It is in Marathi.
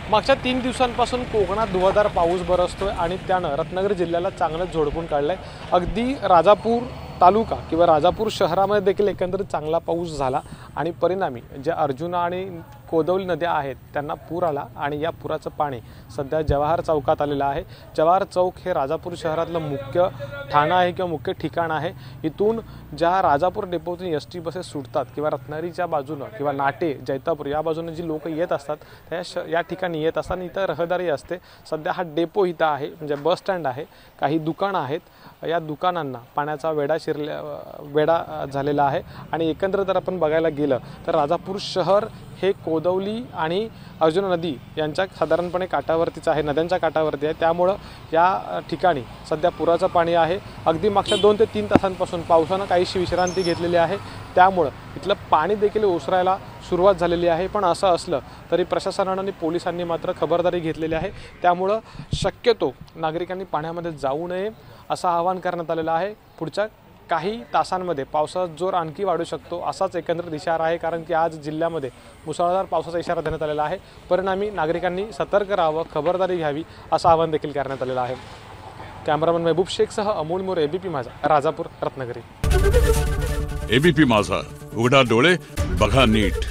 मागच्या 3 दिवसांपासून कोकणात धुवाधार पाऊस बरसतोय आणि त्यानं रत्नागिरी जिल्ह्याला चांगलंच झोडपून काढलंय। अगदी राजापूर तालुका किंवा राजापूर शहरामध्ये देखील एकंदरीत चांगला पाऊस झाला आणि परिणामी जे अर्जुना आणि कोदवली नद्या आहेत त्यांना पूर आला आणि या पुराचं पाणी सध्या जवाहर चौकात आलेलं आहे। जवाहर चौक हे राजापूर शहरातलं मुख्य ठाणं आहे किंवा मुख्य ठिकाण आहे। इथून ज्या राजापूर डेपोतून एसटी बसेस सुटतात किंवा रत्नागिरीच्या बाजूनं किंवा नाटे जैतापूर या बाजूने जी लोक येत असतात त्या या ठिकाणी येत असताना इथं रहदारी असते। सध्या हा डेपो इथं आहे, म्हणजे बस स्टँड आहे, काही दुकानं आहेत। या दुकानांना पाण्याचा वेढा झालेला आहे आणि एकंदरीत जर आपण बघायला गेलं तर राजापूर शहर हे कोदवली आणि अर्जुना नदी यांच्या साधारणपणे काठावरतीच आहे, नद्यांच्या काठावरती आहे। त्यामुळं या ठिकाणी सध्या पुराचं पाणी आहे। अगदी मागच्या 2 ते 3 तासांपासून पावसानं काहीशी विश्रांती घेतलेली आहे, त्यामुळं इथलं पाणी देखील ओसरायला सुरुवात झालेली आहे। पण असं असलं तरी प्रशासनानं आणि पोलिसांनी मात्र खबरदारी घेतलेली आहे। त्यामुळं शक्यतो नागरिकांनी पाण्यामध्ये जाऊ नये असं आवाहन करण्यात आलेलं आहे। पुढच्या काही तासांमध्ये पावसाचा जोर आणखी वाढू शकतो असाच एकंदरीत इशारा आहे, कारण की आज जिल्ह्यामध्ये मुसळधार पावसाचा इशारा देण्यात आलेला आहे। परिणामी नागरिकांनी सतर्क राहावं, खबरदारी घ्यावी असं आवाहन देखील करण्यात आलेलं आहे। कॅमेरामन महबूब शेखसह अमोल मोरे, एबीपी माझा, राजापूर, रत्नागिरी। एबीपी माझा, उघडा डोळे बघा नीट।